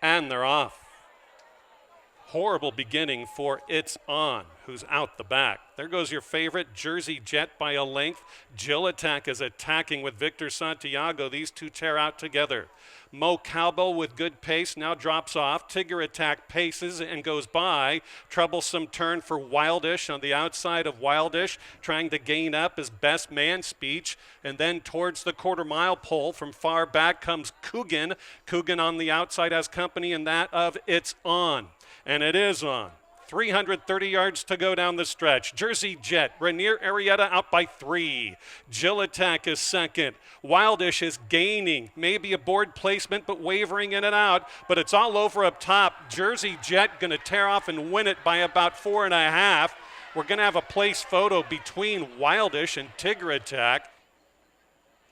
And they're off. Horrible beginning for It's On, who's out the back. There goes your favorite, Jersey Jet by a length. Jill Attack is attacking with Victor Santiago. These two tear out together. Mo Cowbell with good pace now drops off. Tigger Attack paces and goes by. Troublesome turn for Wildish on the outside of Wildish, trying to gain up his best man speech. And then towards the quarter-mile pole from far back comes Coogan. Coogan on the outside has company in that of It's On. And it is on. 330 yards to go down the stretch. Jersey Jet, Rainier Arrieta out by 3. Jill Attack is second. Wildish is gaining. Maybe a board placement, but wavering in and out. But it's all over up top. Jersey Jet going to tear off and win it by about 4.5. We're going to have a place photo between Wildish and Tigger Attack.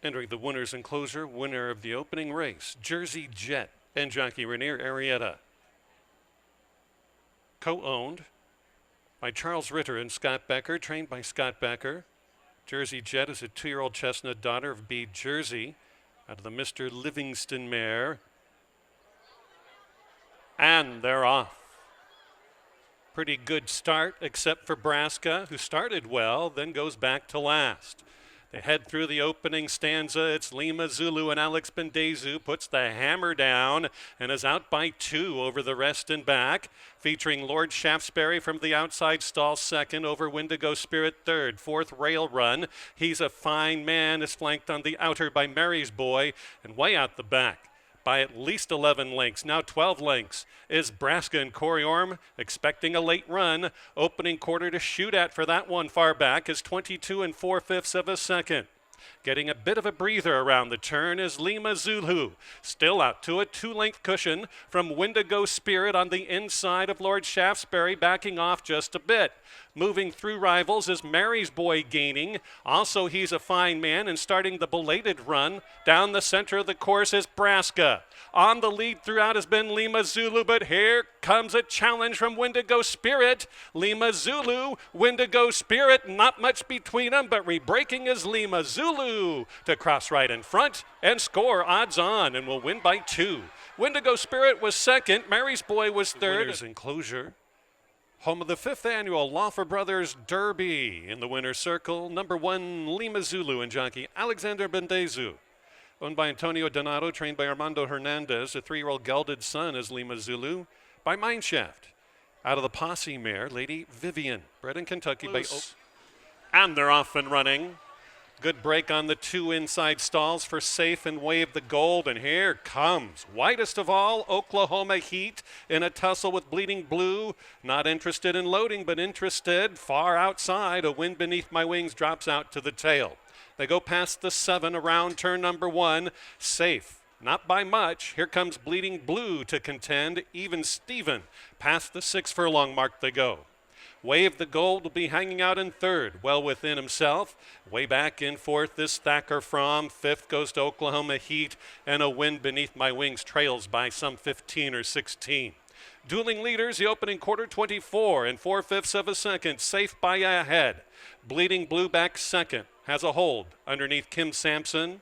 Entering the winner's enclosure, winner of the opening race, Jersey Jet and jockey Rainier Arrieta. Co-owned by Charles Ritter and Scott Becker, trained by Scott Becker. Jersey Jet is a 2-year-old chestnut daughter of B. Jersey out of the Mr. Livingston mare. And they're off. Pretty good start, except for Braska, who started well, then goes back to last. They head through the opening stanza. It's Lima Zulu and Alex Bendezu puts the hammer down and is out by 2 over the rest and back. Featuring Lord Shaftesbury from the outside stall second, over Wendigo Spirit third. Fourth, Rail Run. He's a fine man, is flanked on the outer by Mary's Boy, and way out the back by at least 11 lengths, now 12 lengths, is Braska and Corey Orm, expecting a late run. Opening quarter to shoot at for that one far back is 22 4/5 of a second. Getting a bit of a breather around the turn is Lima Zulu, still out to a 2-length cushion from Wendigo Spirit on the inside of Lord Shaftesbury, backing off just a bit. Moving through rivals is Mary's Boy gaining. Also, he's a fine man, and starting the belated run down the center of the course is Braska. On the lead throughout has been Lima Zulu, but here comes a challenge from Wendigo Spirit. Lima Zulu, Wendigo Spirit, not much between them, but rebreaking is Lima Zulu to cross right in front and score odds on, and will win by 2. Wendigo Spirit was second, Mary's Boy was third. Winner's enclosure. Home of the 5th annual Lawfer Brothers Derby. In the winner's circle, number 1, Lima Zulu and jockey Alexander Bendezu. Owned by Antonio Donato, trained by Armando Hernandez. A 3-year-old gelded son is Lima Zulu by Mineshaft. Out of the Posse mare, Lady Vivian, bred in Kentucky by and they're off and running. Good break on the 2 inside stalls for Safe and Wave the Gold. And here comes, whitest of all, Oklahoma Heat in a tussle with Bleeding Blue. Not interested in loading, but interested far outside. A Wind Beneath My Wings drops out to the tail. They go past the 7 around turn number 1. Safe, not by much. Here comes Bleeding Blue to contend. Even Steven, past the 6 furlong mark they go. Wave the Gold will be hanging out in 3rd, well within himself. Way back in 4th is Thacker From. 5th goes to Oklahoma Heat, and A Wind Beneath My Wings trails by some 15 or 16. Dueling leaders, the opening quarter, 24 4/5 of a second. Safe by a head. Bleeding Blue back second, has a hold underneath Kim Sampson.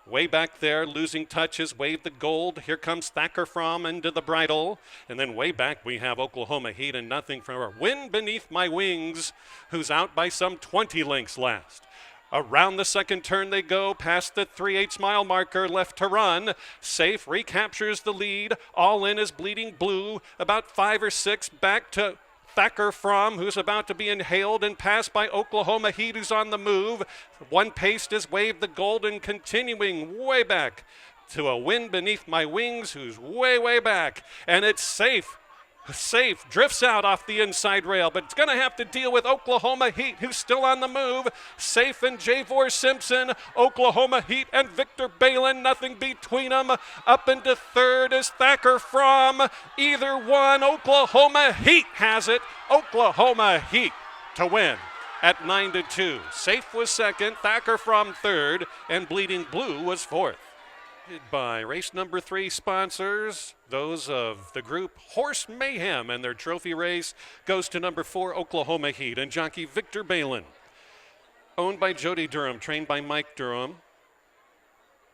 Way back there, losing touches, Wave the Gold. Here comes Thacker From into the bridle. And then way back we have Oklahoma Heat and nothing from her. Wind Beneath My Wings, who's out by some 20 lengths last. Around the second turn they go, past the 3/8 mile marker, left to run. Safe recaptures the lead. All in is Bleeding Blue. About 5 or 6 back to Thacker From, who's about to be inhaled and passed by Oklahoma Heat, who's on the move. One paced is Wave the Golden, continuing way back to A Wind Beneath My Wings, who's way, way back. And it's Safe. Safe drifts out off the inside rail, but it's going to have to deal with Oklahoma Heat, who's still on the move. Safe and Javor Simpson, Oklahoma Heat and Victor Balin, nothing between them. Up into 3rd is Thacker From. Either one, Oklahoma Heat has it. Oklahoma Heat to win at 9-2. Safe was 2nd, Thacker From 3rd, and Bleeding Blue was 4th. By race number 3 sponsors, those of the group Horse Mayhem, and their trophy race goes to number 4 Oklahoma Heat and jockey Victor Balin. Owned by Jody Durham, trained by Mike Durham.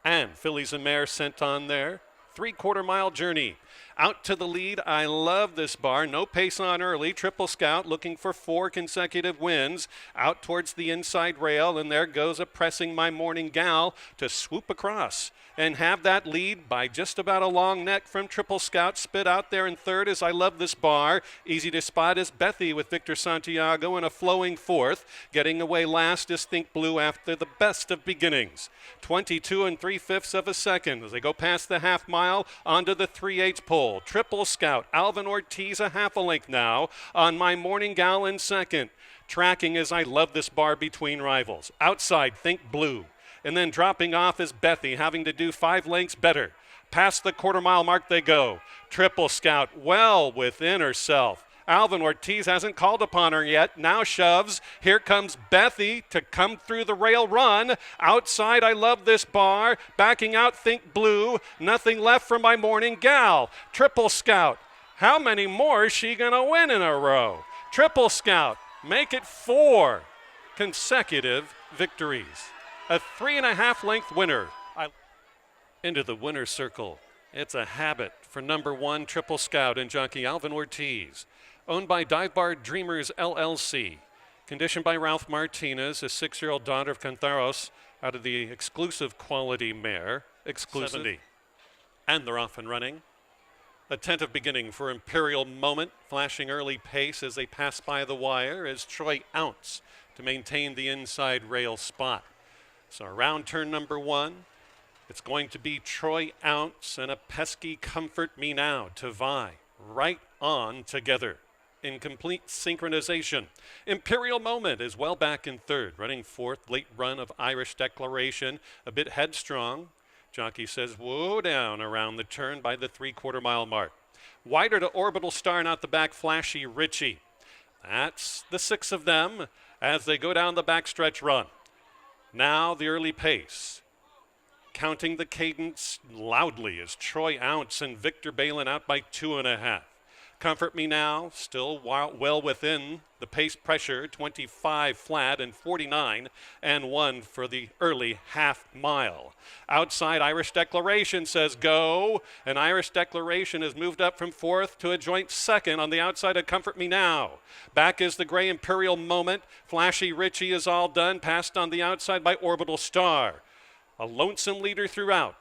And fillies and mares sent on there. 3/4 mile journey Out to the lead. I love this bar. No pace on early. Triple Scout looking for 4 consecutive wins. Out towards the inside rail, and there goes a Pressing My Morning Gal to swoop across and have that lead by just about a long neck from Triple Scout. Spit out there in third as I Love This Bar. Easy to spot is Bethy with Victor Santiago in a flowing fourth. Getting away last is Think Blue after the best of beginnings. 22 3/5 of a second as they go past the half mile onto the 3/8 pole. Triple Scout, Alvin Ortiz a half a length now on My Morning Gal in second. Tracking as I Love This Bar between rivals. Outside, Think Blue. And then dropping off is Bethy, having to do 5 lengths better. Past the quarter-mile mark they go. Triple Scout well within herself. Alvin Ortiz hasn't called upon her yet. Now shoves. Here comes Bethy to come through the rail run. Outside, I Love This Bar. Backing out, Think Blue. Nothing left for My Morning Gal. Triple Scout. How many more is she going to win in a row? Triple Scout. Make it 4 consecutive victories. A 3.5 length winner. Into the winner's circle. It's a habit for number 1 Triple Scout and jockey Alvin Ortiz. Owned by Dive Bar Dreamers LLC. Conditioned by Ralph Martinez, a 6-year-old daughter of Cantharos out of the exclusive quality mare. Exclusive. 70. And they're off and running. Attentive beginning for Imperial Moment. Flashing early pace as they pass by the wire as Troy Ounce to maintain the inside rail spot. So around turn number 1, it's going to be Troy Ounce and a pesky Comfort Me Now to vie right on together in complete synchronization. Imperial Moment is well back in third, running fourth. Late run of Irish Declaration, a bit headstrong. Jockey says whoa down around the turn by the 3/4 mile mark. Wider to Orbital Star and out the back, Flashy Richie. That's the 6 of them as they go down the backstretch run. Now the early pace. Counting the cadence loudly is Troy Ounce and Victor Balin out by 2.5. Comfort Me Now, still well within the pace pressure, 25 flat and 49 and 1 for the early half mile. Outside, Irish Declaration says go, and Irish Declaration has moved up from 4th to a joint 2nd on the outside of Comfort Me Now. Back is the gray Imperial Moment. Flashy Richie is all done, passed on the outside by Orbital Star. A lonesome leader throughout.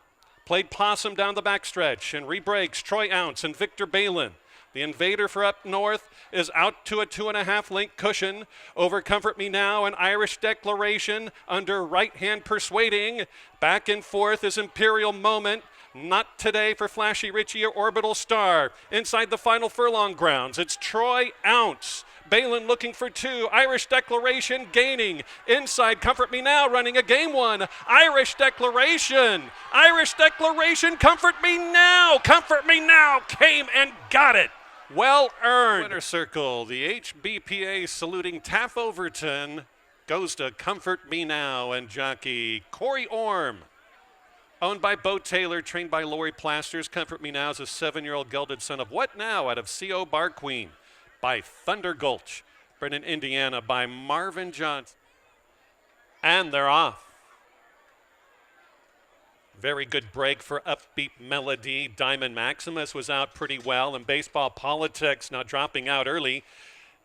Played possum down the backstretch and rebreaks Troy Ounce and Victor Balin. The Invader for up north is out to a 2.5 length cushion over Comfort Me Now and Irish Declaration under right hand persuading. Back and forth is Imperial Moment. Not today for Flashy Richie or Orbital Star. Inside the final furlong grounds, it's Troy Ounce. Balin looking for 2. Irish Declaration gaining. Inside, Comfort Me Now running a game 1. Irish Declaration. Irish Declaration, Comfort Me Now. Comfort Me Now came and got it. Well earned. Winner circle. The HBPA saluting Taff Overton goes to Comfort Me Now and jockey Corey Orm. Owned by Bo Taylor, trained by Lori Plasters. Comfort Me Now is a 7-year-old gelded son of What Now out of C.O. Bar Queen by Thunder Gulch. Brennan, Indiana by Marvin Johnson. And they're off. Very good break for Upbeat Melody. Diamond Maximus was out pretty well. And Baseball Politics now dropping out early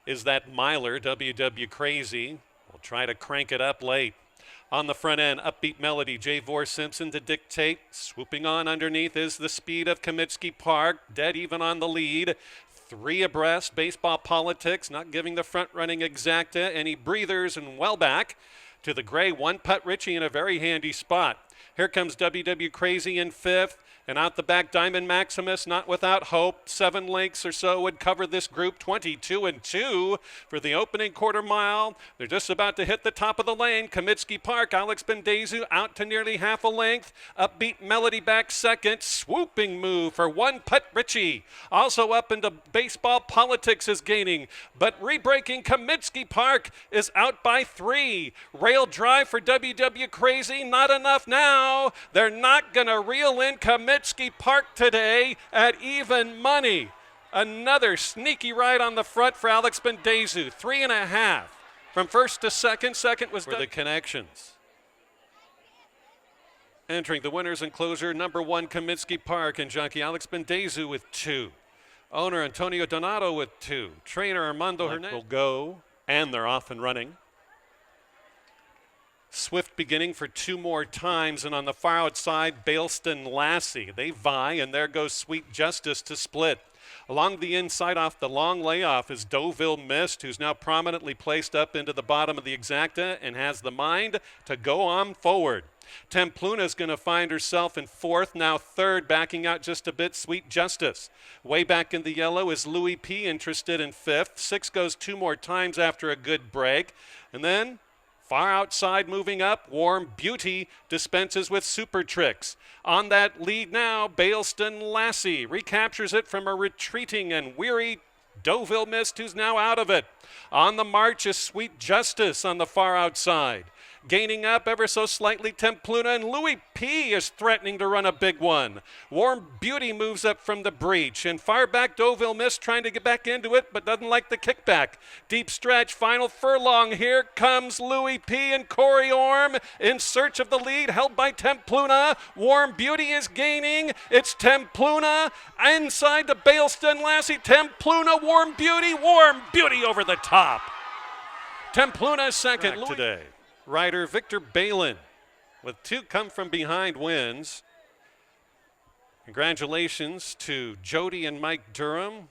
is that miler, WW Crazy. We'll try to crank it up late. On the front end, Upbeat Melody, J. Vore Simpson to dictate. Swooping on underneath is the speed of Kamitsky Park. Dead even on the lead. 3 abreast. Baseball Politics not giving the front running exacta any breathers and well back to the gray 1-putt Richie in a very handy spot. Here comes WW Crazy in 5th. And out the back, Diamond Maximus, not without hope. 7 lengths or so would cover this group. 22-2 for the opening quarter mile. They're just about to hit the top of the lane. Kamitsky Park, Alex Bendezu out to nearly half a length. Upbeat Melody back second. Swooping move for 1-putt Richie. Also up into Baseball Politics is gaining. But rebreaking Kamitsky Park is out by 3. Rail drive for WW Crazy. Not enough now. They're not going to reel in Kamitsky Park today at even money. Another sneaky ride on the front for Alex Bendezu. 3.5 from first to second. Second was the connections. Entering the winner's enclosure, number 1 Kaminsky Park and jockey Alex Bendezu with 2. Owner Antonio Donato with 2. Trainer Armando Hernandez will go, and they're off and running. Swift beginning for 2 more times, and on the far outside, Bailston Lassie. They vie, and there goes Sweet Justice to split. Along the inside off the long layoff is Deauville Mist, who's now prominently placed up into the bottom of the exacta and has the mind to go on forward. Templuna's going to find herself in 4th, now 3rd, backing out just a bit, Sweet Justice. Way back in the yellow is Louis P. interested in 5th. 6 goes 2 more times after a good break. And then far outside moving up, Warm Beauty dispenses with Super Tricks. On that lead now, Bailston Lassie recaptures it from a retreating and weary Deauville Mist, who's now out of it. On the march is Sweet Justice on the far outside. Gaining up ever so slightly, Templuna, and Louis P. is threatening to run a big one. Warm Beauty moves up from the breach, and far back Deauville Mist trying to get back into it, but doesn't like the kickback. Deep stretch, final furlong. Here comes Louis P. and Corey Orm in search of the lead, held by Templuna. Warm Beauty is gaining. It's Templuna inside the Bailston Lassie. Templuna, Warm Beauty over the top. Templuna second today. Rider Victor Balin with 2 come from behind wins. Congratulations to Jody and Mike Durham.